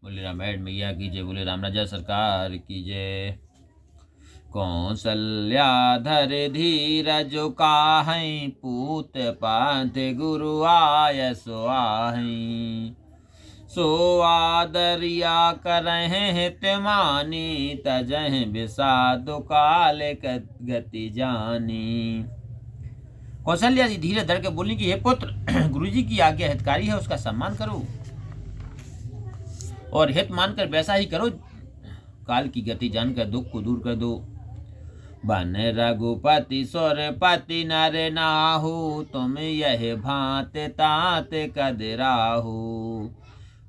बोले रामायण मैया की जय, बोले राम राजा सरकार की जय। कौसल्या धर धीरज काहै, पूत पांथ गुरु आय सो आहै। सो आदरिया करहि हित मानी, तजहि विषाद काल गति जानी। कौशल्या जी धीरे धर के बोली कि हे पुत्र, गुरुजी की आज्ञा हितकारी है, उसका सम्मान करो और हित मानकर वैसा ही करो। काल की गति जानकर दुख को दूर कर दो। बन रघुपति सुरपति नर नाहु, तुम यह भांत तात कदराहु।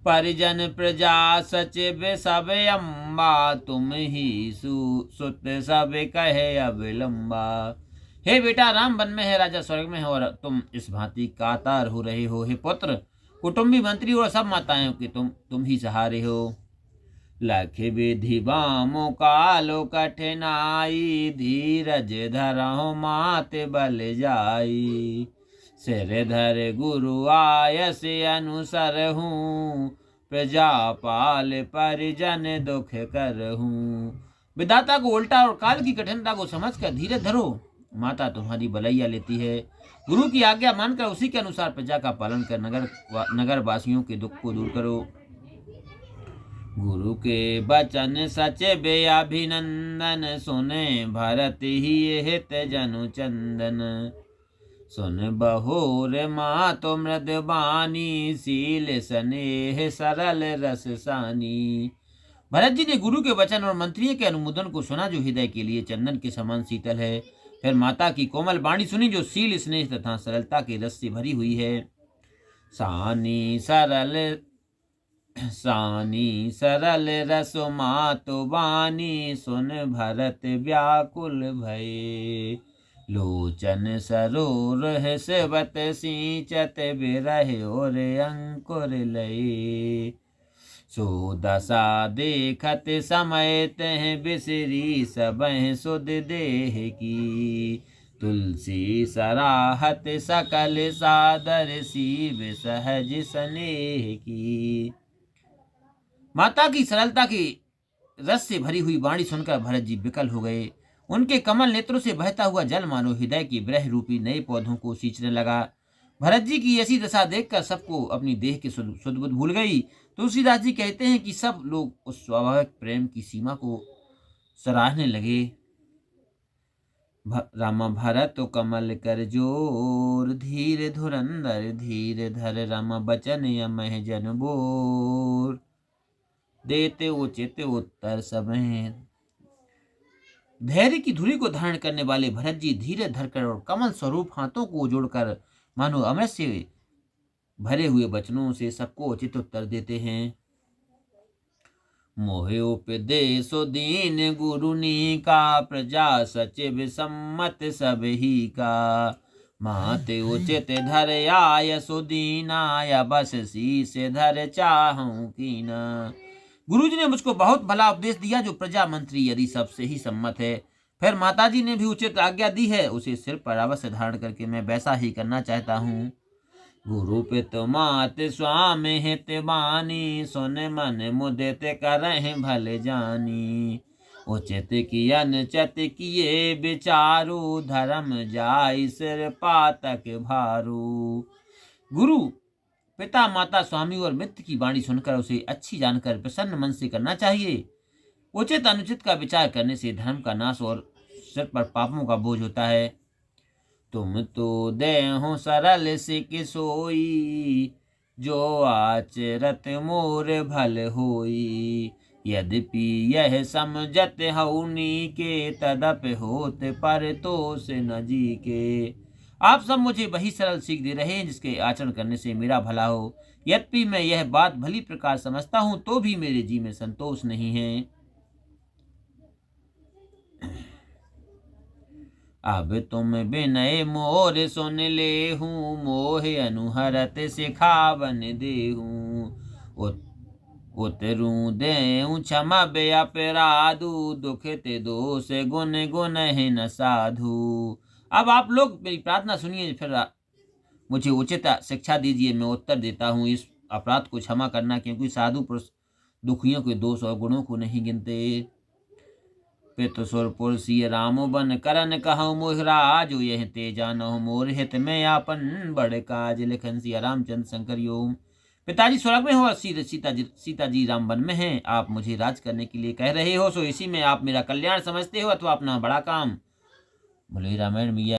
परिजन प्रजा सचिव सब अम्बा, तुम ही सुत सब कहे अविलंबा। हे बेटा, राम वन में है, राजा स्वर्ग में है, और तुम इस भांति कातर हो रहे हो। हे पुत्र, कुटुंबी मंत्री और सब माताएं कि तुम ही सहारे हो। लख विधि बामो कालो कठिनाई, धीरज धरहु मात बल जाई। सिर धर गुरु आयस अनुसर हूँ, प्रजा पाल परिजन दुख करहूँ। विधाता को उल्टा और काल की कठिनता को समझकर धीरे धरो, माता तुम्हारी भलैया लेती है। गुरु की आज्ञा मानकर उसी के अनुसार प्रजा का पालन कर नगर वासियों के दुख को दूर करो। गुरु के बचन सच बे अभिनंदन, सुने भरत ही हित जनु चंदन। सुन बहोर मातो मृद बानी, शील स्नेह सरल रस सानी। भरत जी ने गुरु के वचन और मंत्रियों के अनुमोदन को सुना, जो हृदय के लिए चंदन के समान शीतल है। फिर माता की कोमल वाणी सुनी, जो शील स्नेह तथा सरलता के रस से भरी हुई है। सानी सरल रस मातो बानी, सुन भरत व्याकुल भये। लोचन सरोर सेवत सिंचत, बिरह और अंकुर लये। सो दशा देखत समय तह, बिसरी सबह सुध देह की। तुलसी सराहत सकल सादर, सीव सहज स्नेह की। माता की सरलता के रस से भरी हुई वाणी सुनकर भरत जी विकल हो गए। उनके कमल नेत्रों से बहता हुआ जल मानो हृदय की ब्रह रूपी नए पौधों को सींचने लगा। भरत जी की ऐसी दशा देखकर सबको अपनी देह की सुध बुध भूल गई। तुलसीदास जी कहते हैं कि सब लोग उस स्वाभाविक प्रेम की सीमा को सराहने लगे। रामा भरत कमल कर जोर, धीर धुरंधर धीर धर। रामा बचन यमह जन बोर, देते उचित उत्तर समय। धैर्य की धुरी को धारण करने वाले भरत जी धीरे धरकर और कमल स्वरूप हाथों को जोड़कर मानो अमृत से भरे हुए वचनों से सबको उचित उत्तर देते हैं। मोहे उपदेश दीन गुरु नी का, प्रजा सचिव सम्मत सब ही का। माते उचित धर आय सुदीना, बस शीस धर चाहूं कीना। गुरुजी ने मुझको बहुत भला उपदेश दिया, जो प्रजा मंत्री यदि सबसे ही सम्मत है। फिर माताजी ने भी उचित आज्ञा दी है, उसे सिर पर अवश्य धारण करके मैं वैसा ही करना चाहता हूँ। गुरु पित मात स्वामी हित बानी, सुन मन मुदित करहि भल जानी। उचित कियन चत किए विचारु, धर्म जाय सिर पातक भारू। गुरु पिता माता स्वामी और मित्र की वाणी सुनकर उसे अच्छी जानकर प्रसन्न मन से करना चाहिए। उचित अनुचित का विचार करने से धर्म का नाश और सिर पर पापों का बोझ होता है। तुम तो देहो सरल सिक सोई, जो आचरत मोर भल होई। यद्यपि यह समझत हऊनी के, तदप होत पर तोष न जी के। आप सब मुझे वही सरल सीख दे रहे हैं, जिसके आचरण करने से मेरा भला हो। यद्यपि मैं यह बात भली प्रकार समझता हूं, तो भी मेरे जी में संतोष नहीं है। अब तुम विनय मोर सुन ले हूँ, मोह अनुहरत सिखावन देहूँ। उतरू देऊँ क्षमा बे अपराधु, दुखित दोष गुण गुण न साधु। अब आप लोग मेरी प्रार्थना सुनिए, फिर मुझे उचित शिक्षा दीजिए। मैं उत्तर देता हूँ, इस अपराध को क्षमा करना, क्योंकि साधु पुरुष दुखियों के दोष और गुणों को नहीं गिनते। पितृसुरपुर सिय राम बन करन कहु मोहराज, यह ते जानहु मोर हित में आपन बड़ काज। लिखन सिया रामचंद्र शंकर योग। पिताजी स्वर्ग में हो और सीता जी राम वन में हैं। आप मुझे राज करने के लिए कह रहे हो, सो इसी में आप मेरा कल्याण समझते हो अथवा अपना बड़ा काम। बोले रामायण मैया